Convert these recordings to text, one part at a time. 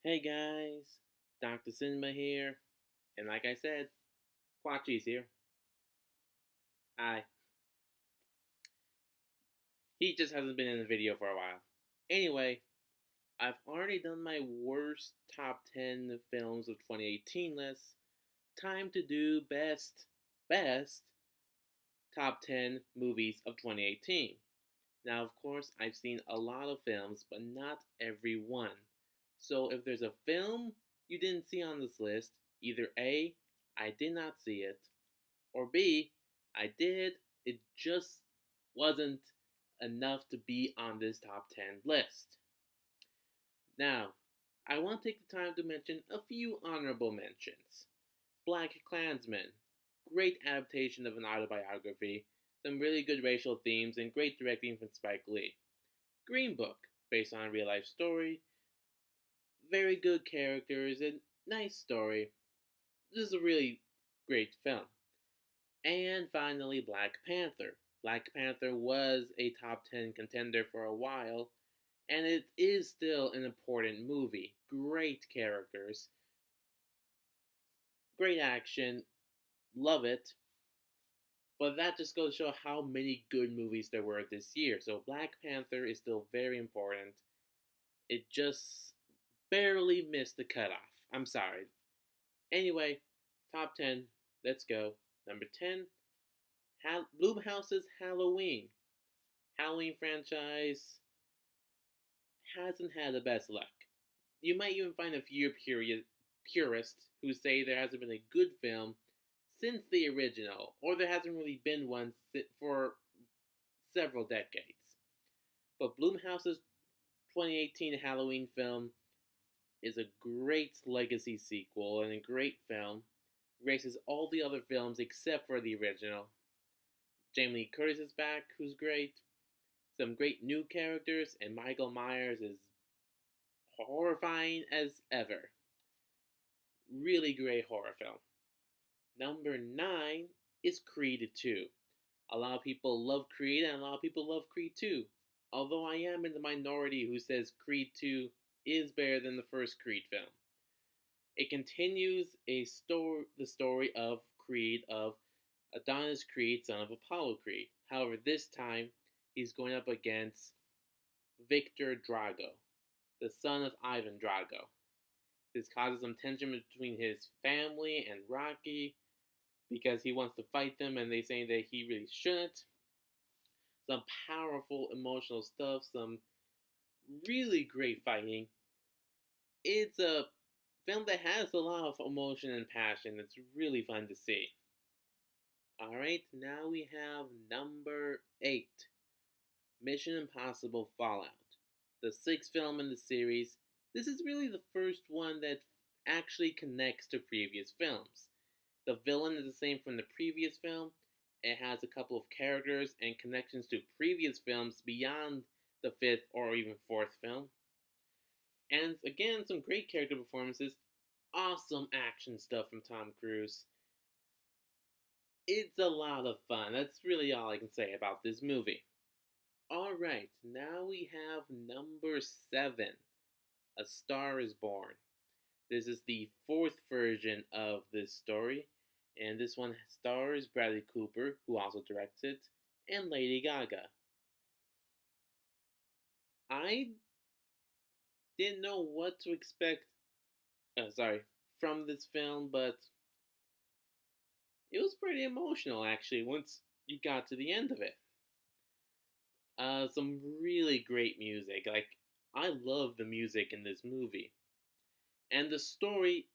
Hey guys, Dr. Cinema here, and like I said, Quachi's here. Hi. He just hasn't been in the video for a while. Anyway, I've already done my worst top 10 films of 2018 list. Time to do best top 10 movies of 2018. Now, of course, I've seen a lot of films, but not every one. So if there's a film you didn't see on this list, either A, I did not see it, or B, I did, it just wasn't enough to be on this top 10 list. Now, I want to take the time to mention a few honorable mentions. Black Klansman, great adaptation of an autobiography, some really good racial themes, and great directing from Spike Lee. Green Book, based on a real life story, very good characters, and nice story. This is a really great film. And finally, Black Panther. Black Panther was a top 10 contender for a while, and it is still an important movie. Great characters, great action, love it. But that just goes to show how many good movies there were this year. So Black Panther is still very important. It just barely missed the cutoff. I'm sorry. Anyway, top 10, let's go. Number 10, Blumhouse's Halloween. Halloween franchise hasn't had the best luck. You might even find a few purists who say there hasn't been a good film since the original, or there hasn't really been one for several decades. But Blumhouse's 2018 Halloween film is a great legacy sequel and a great film. Races all the other films except for the original. Jamie Lee Curtis is back, who's great. Some great new characters, and Michael Myers is horrifying as ever. Really great horror film. Number 9 is Creed 2. A lot of people love Creed and a lot of people love Creed 2. Although I am in the minority who says Creed 2 is better than the first Creed film. It continues the story of Creed, of Adonis Creed, son of Apollo Creed. However, this time he's going up against Victor Drago, the son of Ivan Drago. This causes some tension between his family and Rocky because he wants to fight them and they say that he really shouldn't. Some powerful emotional stuff, some really great fighting. It's a film that has a lot of emotion and passion. It's really fun to see. Alright, now we have number 8, Mission Impossible Fallout. The 6th film in the series. This is really the first one that actually connects to previous films. The villain is the same from the previous film. It has a couple of characters and connections to previous films beyond the 5th or even 4th film. And again, some great character performances. Awesome action stuff from Tom Cruise. It's a lot of fun. That's really all I can say about this movie. Alright, now we have number 7, A Star is Born. This is the 4th version of this story, and this one stars Bradley Cooper, who also directs it, and Lady Gaga. I didn't know what to expect, from this film, but it was pretty emotional actually once you got to the end of it. Some really great music. Like, I love the music in this movie. And the story,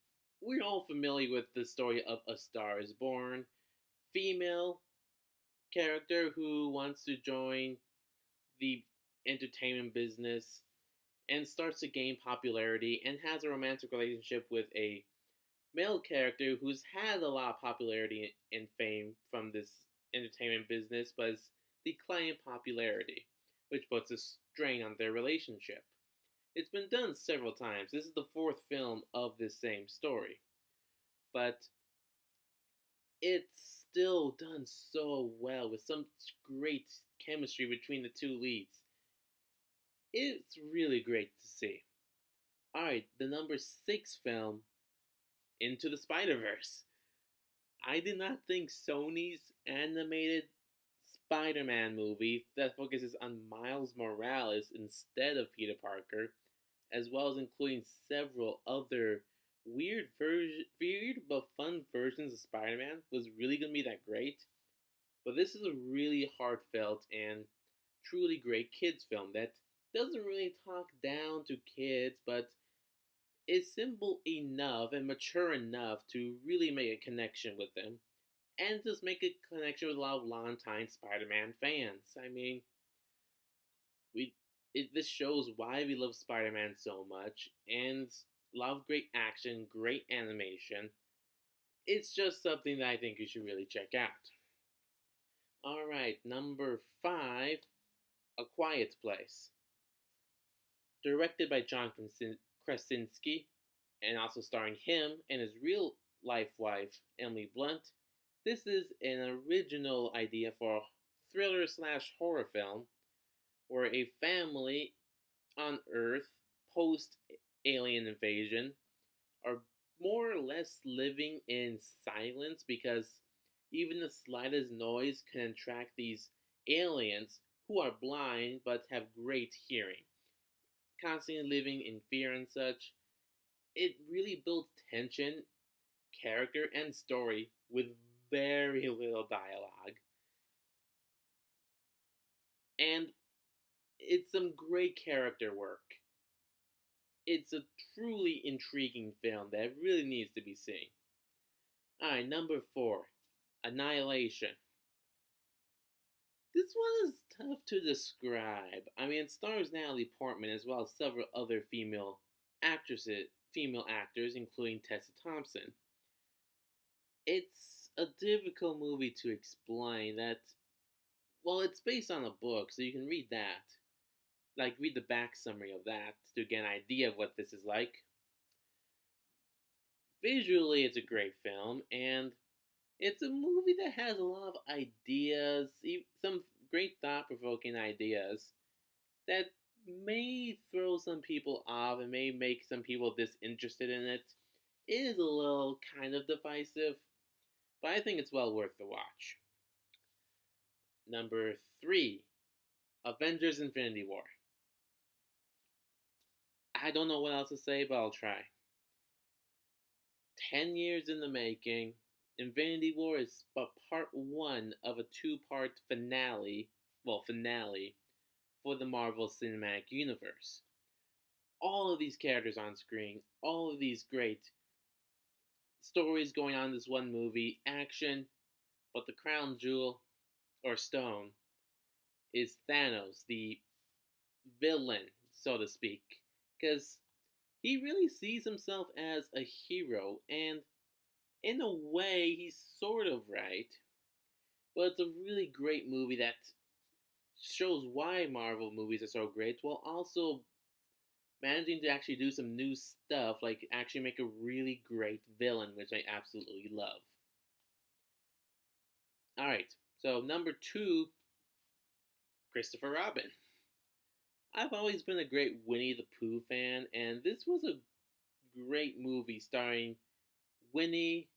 we're all familiar with the story of A Star is Born. Female character who wants to join the entertainment business and starts to gain popularity and has a romantic relationship with a male character who's had a lot of popularity and fame from this entertainment business, but is declining popularity, which puts a strain on their relationship. It's been done several times. This is the 4th film of this same story. But it's still done so well with some great chemistry between the two leads. It's really great to see. Alright, the number 6 film, Into the Spider-Verse. I did not think Sony's animated Spider-Man movie that focuses on Miles Morales instead of Peter Parker, as well as including several other weird but fun versions of Spider-Man, was really gonna be that great. But this is a really heartfelt and truly great kids film that doesn't really talk down to kids, but is simple enough and mature enough to really make a connection with them, and just make a connection with a lot of longtime Spider-Man fans. I mean, this shows why we love Spider-Man so much, and a lot of great action, great animation. It's just something that I think you should really check out. All right, number 5, A Quiet Place, directed by John Krasinski, and also starring him and his real life wife, Emily Blunt. This is an original idea for a thriller slash horror film where a family on Earth, post alien invasion, are more or less living in silence because even the slightest noise can attract these aliens who are blind but have great hearing, constantly living in fear and such. It really builds tension, character, and story with very little dialogue. And it's some great character work. It's a truly intriguing film that really needs to be seen. Alright, number 4, Annihilation. This one is tough to describe. I mean, it stars Natalie Portman as well as several other female actors, including Tessa Thompson. It's a difficult movie to explain. That, well, it's based on a book, so you can read that. Like, read the back summary of that to get an idea of what this is like. Visually, it's a great film, and it's a movie that has a lot of ideas, some great thought provoking ideas that may throw some people off and may make some people disinterested in it. It is a little kind of divisive, but I think it's well worth the watch. Number 3, Avengers Infinity War. I don't know what else to say, but I'll try. 10 years in the making, Infinity War is but part 1 of a 2-part finale for the Marvel Cinematic Universe. All of these characters on screen, all of these great stories going on in this one movie, action, but the crown jewel, or stone, is Thanos, the villain, so to speak, because he really sees himself as a hero, and in a way, he's sort of right. But it's a really great movie that shows why Marvel movies are so great, while also managing to actually do some new stuff, like actually make a really great villain, which I absolutely love. Alright, so number 2, Christopher Robin. I've always been a great Winnie the Pooh fan, and this was a great movie starring Winnie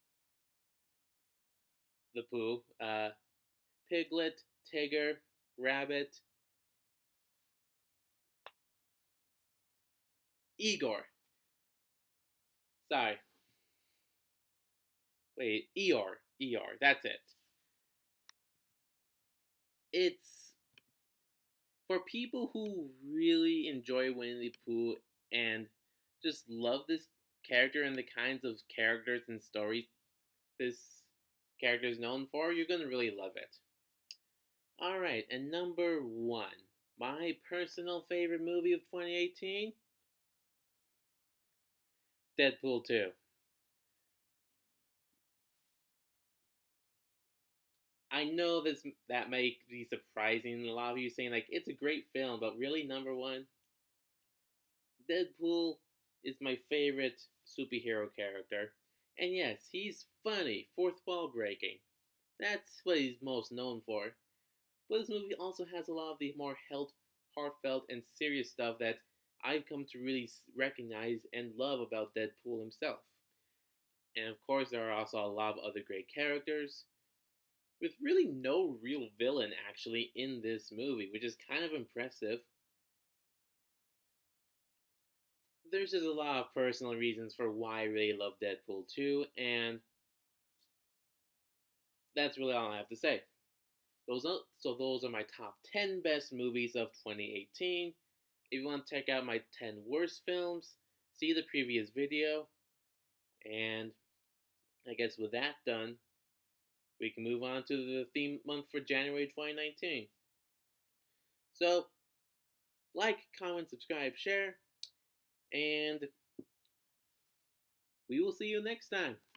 the Pooh, Piglet, Tigger, Rabbit, Igor. Sorry. Wait, Eeyore. Eeyore, that's it. It's for people who really enjoy Winnie the Pooh and just love this character and the kinds of characters and stories this character is known for, you're gonna really love it. Alright, and number 1, my personal favorite movie of 2018, Deadpool 2. I know that may be surprising. A lot of you saying like it's a great film, but really, number 1, Deadpool is my favorite superhero character. And yes, he's funny, fourth wall breaking. That's what he's most known for. But this movie also has a lot of the more heartfelt and serious stuff that I've come to really recognize and love about Deadpool himself. And of course, there are also a lot of other great characters, with really no real villain actually in this movie, which is kind of impressive. There's just a lot of personal reasons for why I really love Deadpool 2, and that's really all I have to say. Those are my top 10 best movies of 2018. If you want to check out my 10 worst films, see the previous video. And I guess with that done, we can move on to the theme month for January 2019. So, like, comment, subscribe, share, and we will see you next time.